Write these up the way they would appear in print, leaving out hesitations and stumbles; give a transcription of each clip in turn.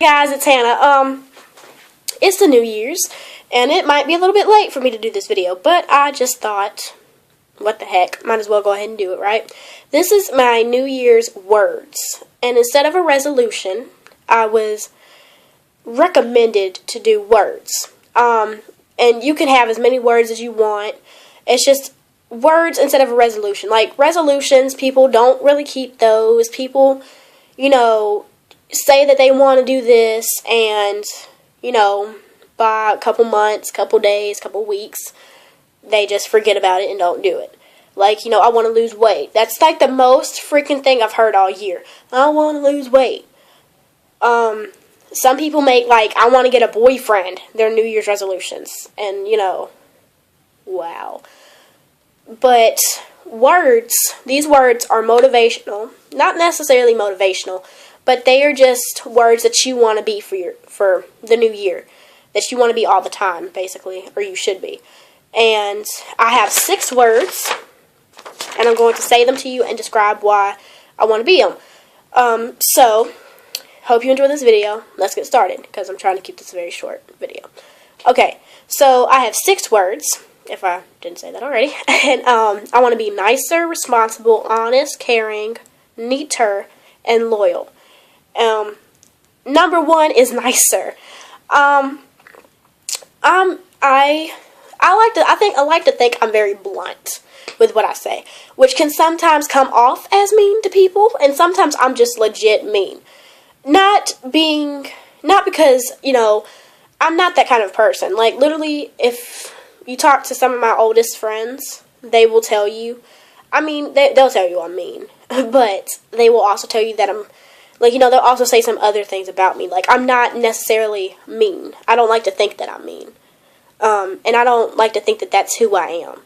Guys, it's Hannah. It's the New Year's, and it might be a little bit late for me to do this video, but I just thought, what the heck, might as well go ahead and do it, right? This is my New Year's words, and instead of a resolution, I was recommended to do words. And you can have as many words as you want. It's just words instead of a resolution. Like, resolutions, people don't really keep those. People, say that they want to do this, and, by a couple months, couple days, couple weeks, they just forget about it and don't do it. Like, I want to lose weight. That's like the most freaking thing I've heard all year. I want to lose weight. Some people make, I want to get a boyfriend, their New Year's resolutions. And, wow. But words, these words are motivational. Not necessarily motivational, but they are just words that you want to be for the new year. That you want to be all the time, basically, or you should be. And I have 6 words, and I'm going to say them to you and describe why I want to be them. So, hope you enjoy this video. Let's get started, because I'm trying to keep this a very short video. Okay, so I have 6 words, if I didn't say that already. And I want to be nicer, responsible, honest, caring, neater, and loyal. Number 1 is nicer. I like to think I'm very blunt with what I say, which can sometimes come off as mean to people, and sometimes I'm just legit mean. Not because, I'm not that kind of person. Like, literally, if you talk to some of my oldest friends, they will tell you, they'll tell you I'm mean, but they will also tell you that I'm, they'll also say some other things about me. Like, I'm not necessarily mean. I don't like to think that I'm mean. And I don't like to think that that's who I am.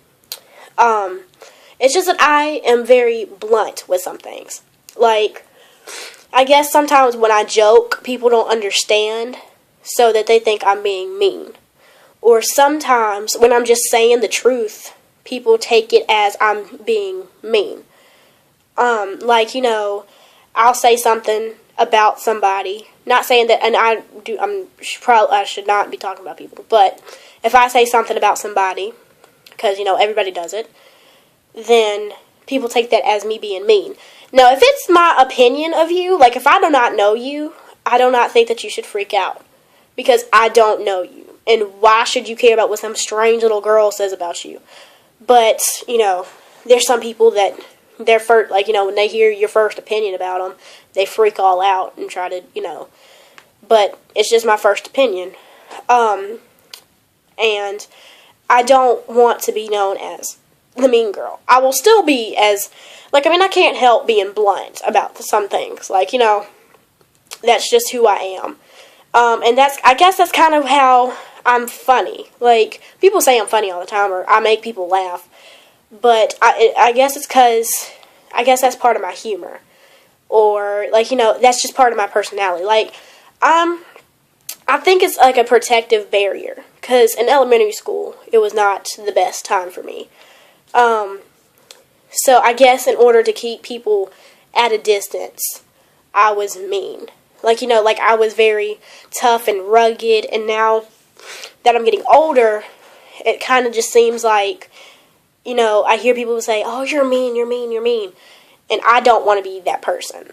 It's just that I am very blunt with some things. Like, I guess sometimes when I joke, people don't understand, so that they think I'm being mean. Or sometimes when I'm just saying the truth, people take it as I'm being mean. I'll say something about somebody, not saying that, and I should not be talking about people, but if I say something about somebody, because, everybody does it, then people take that as me being mean. Now, if it's my opinion of you, like, if I do not know you, I do not think that you should freak out, because I don't know you, and why should you care about what some strange little girl says about you? But, there's some people that their first, when they hear your first opinion about them, they freak all out and try to, but it's just my first opinion. And I don't want to be known as the mean girl. I will still be as, I can't help being blunt about some things. That's just who I am. And I guess that's kind of how I'm funny. Like, people say I'm funny all the time, or I make people laugh. But I guess it's because, that's part of my humor. Or, that's just part of my personality. I think it's like a protective barrier. Because in elementary school, it was not the best time for me. So I guess in order to keep people at a distance, I was mean. I was very tough and rugged. And now that I'm getting older, it kind of just seems like, I hear people say, oh, you're mean, you're mean, you're mean. And I don't want to be that person.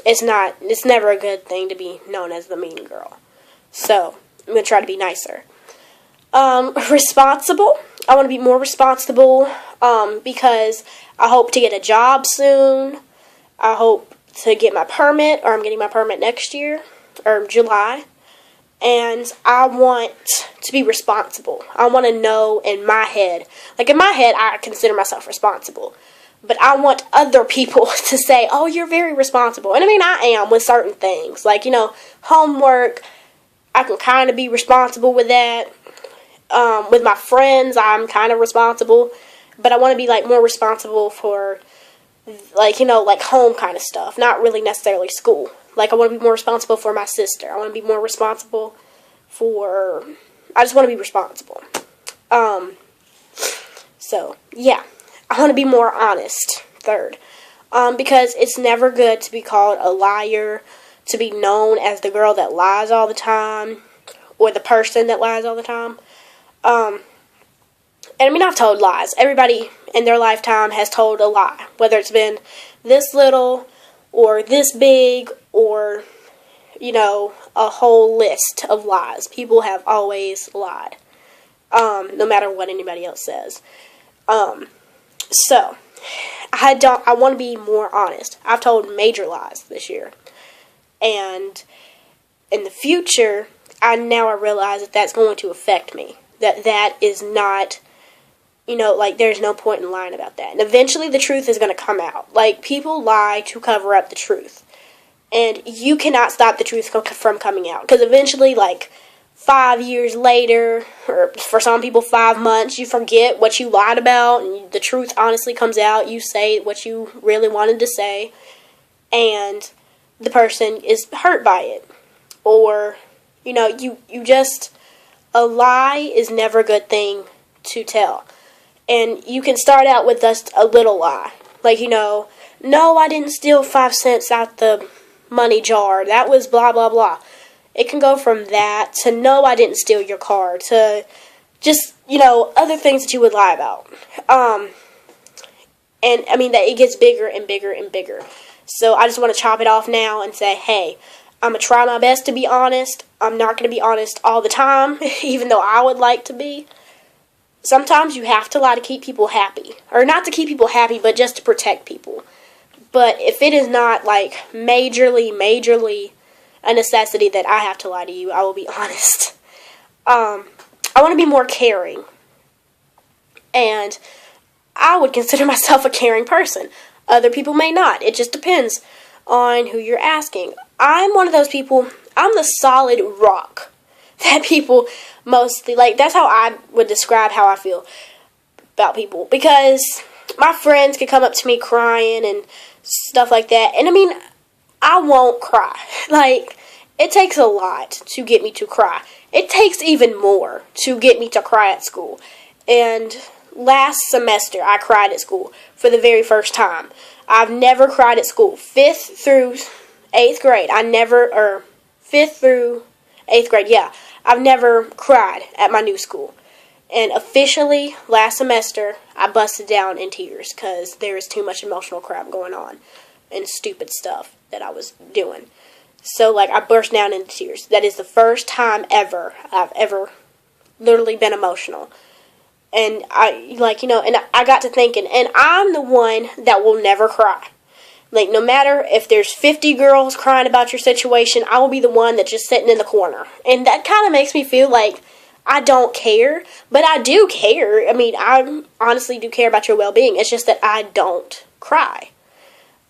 It's never a good thing to be known as the mean girl. So, I'm going to try to be nicer. Responsible. I want to be more responsible, because I hope to get a job soon. I hope to get my permit, or I'm getting my permit next year, or July. And I want to be responsible. I want to know in my head. In my head, I consider myself responsible. But I want other people to say, oh, you're very responsible. And I am with certain things. Homework, I can kind of be responsible with that. With my friends, I'm kind of responsible. But I want to be, more responsible for, home kind of stuff. Not really necessarily school. I want to be more responsible for my sister. I want to be more responsible for... I just want to be responsible. So, yeah. I want to be more honest, 3rd. Because it's never good to be called a liar, to be known as the girl that lies all the time, or the person that lies all the time. And I mean, I've told lies. Everybody in their lifetime has told a lie, whether it's been this little or this big or, a whole list of lies. People have always lied, no matter what anybody else says. So, I want to be more honest. I've told major lies this year. And in the future, I realize that that's going to affect me. That is not, there's no point in lying about that. And eventually the truth is going to come out. Like, people lie to cover up the truth. And you cannot stop the truth from coming out. Because eventually, 5 years later, or for some people 5 months, you forget what you lied about, and the truth honestly comes out. You say what you really wanted to say, and the person is hurt by it. Or, a lie is never a good thing to tell. And you can start out with just a little lie. No, I didn't steal 5 cents out the money jar. That was blah, blah, blah. It can go from that to, no, I didn't steal your car, to just, other things that you would lie about. And, I mean, that it gets bigger and bigger and bigger. So I just want to chop it off now and say, hey, I'm going to try my best to be honest. I'm not going to be honest all the time, even though I would like to be. Sometimes you have to lie to keep people happy. Or not to keep people happy, but just to protect people. But if it is not, majorly a necessity that I have to lie to you, I will be honest. I want to be more caring. And I would consider myself a caring person. Other people may not. It just depends on who you're asking. I'm one of those people, I'm the solid rock that people mostly, that's how I would describe how I feel about people. Because my friends could come up to me crying and stuff like that. And I mean, I won't cry. It takes a lot to get me to cry. It takes even more to get me to cry at school. And last semester, I cried at school for the very first time. I've never cried at school. 5th through 8th grade. 5th through 8th grade, yeah. I've never cried at my new school. And officially, last semester, I busted down in tears because there was too much emotional crap going on and stupid stuff that I was doing. So, I burst down into tears. That is the first time ever I've ever literally been emotional. And and I got to thinking, and I'm the one that will never cry. No matter if there's 50 girls crying about your situation, I will be the one that's just sitting in the corner. And that kind of makes me feel like I don't care, but I do care. I mean, I honestly do care about your well-being. It's just that I don't cry.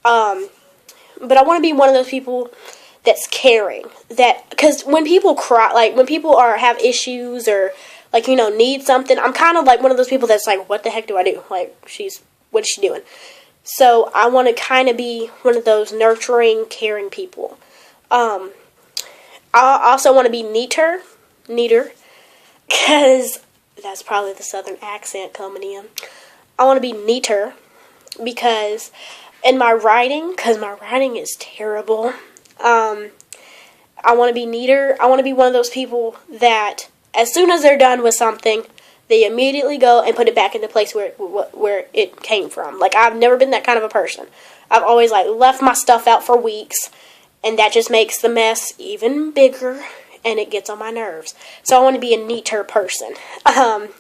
But I want to be one of those people that's caring. Because when people cry, when people have issues or, need something, I'm kind of one of those people that's what the heck do I do? What is she doing? So I want to kind of be one of those nurturing, caring people. I also want to be neater, because that's probably the southern accent coming in. I want to be neater because in my writing, because my writing is terrible, I want to be neater. I want to be one of those people that as soon as they're done with something, they immediately go and put it back in the place where it came from. I've never been that kind of a person. I've always, left my stuff out for weeks, and that just makes the mess even bigger, and it gets on my nerves. So I want to be a neater person. And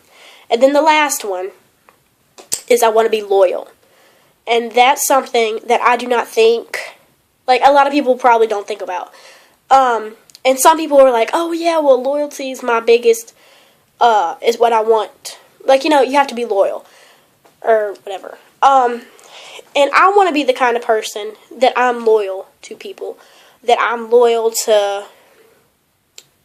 then the last one is I want to be loyal. And that's something that I do not think, a lot of people probably don't think about. And some people are like, oh yeah, well, loyalty is my biggest, is what I want. You have to be loyal. Or whatever. And I want to be the kind of person that I'm loyal to people. That I'm loyal to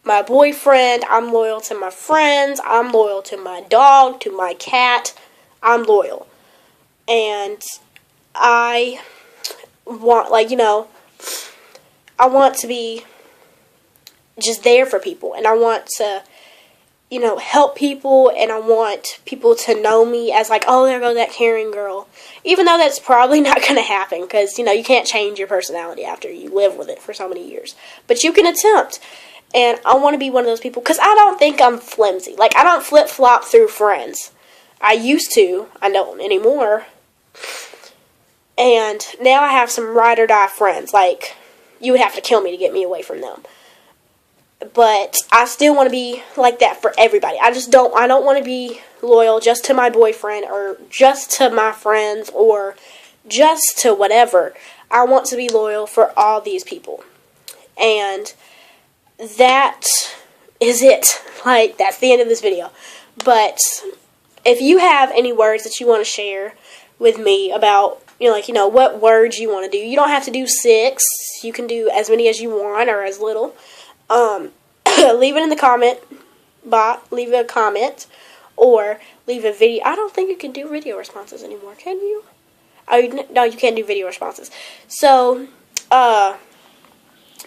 my boyfriend. I'm loyal to my friends. I'm loyal to my dog, to my cat. I'm loyal. And I want, I want to be just there for people. And I want to you know, help people, and I want people to know me as like, oh, there goes that caring girl. Even though that's probably not going to happen, because, you know, you can't change your personality after you live with it for so many years. But you can attempt. And I want to be one of those people, because I don't think I'm flimsy. Like, I don't flip-flop through friends. I used to. I don't anymore. And now I have some ride-or-die friends. Like, you would have to kill me to get me away from them. But I still want to be like that for everybody. I don't want to be loyal just to my boyfriend or just to my friends or just to whatever. I want to be loyal for all these people. And that is it. Like, that's the end of this video. But if you have any words that you want to share with me about, what words you want to do. You don't have to do 6. You can do as many as you want or as little. Leave it in the comment box. Leave a comment or leave a video. I don't think you can do video responses anymore, can you? Oh, no, you can't do video responses. So,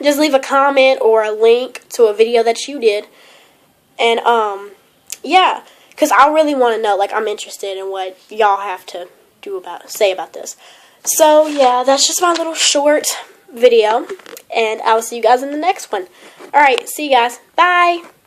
just leave a comment or a link to a video that you did. And, yeah, because I really want to know. Like, I'm interested in what y'all have to say about this. So, yeah, that's just my little short video, and I will see you guys in the next one. Alright, see you guys. Bye!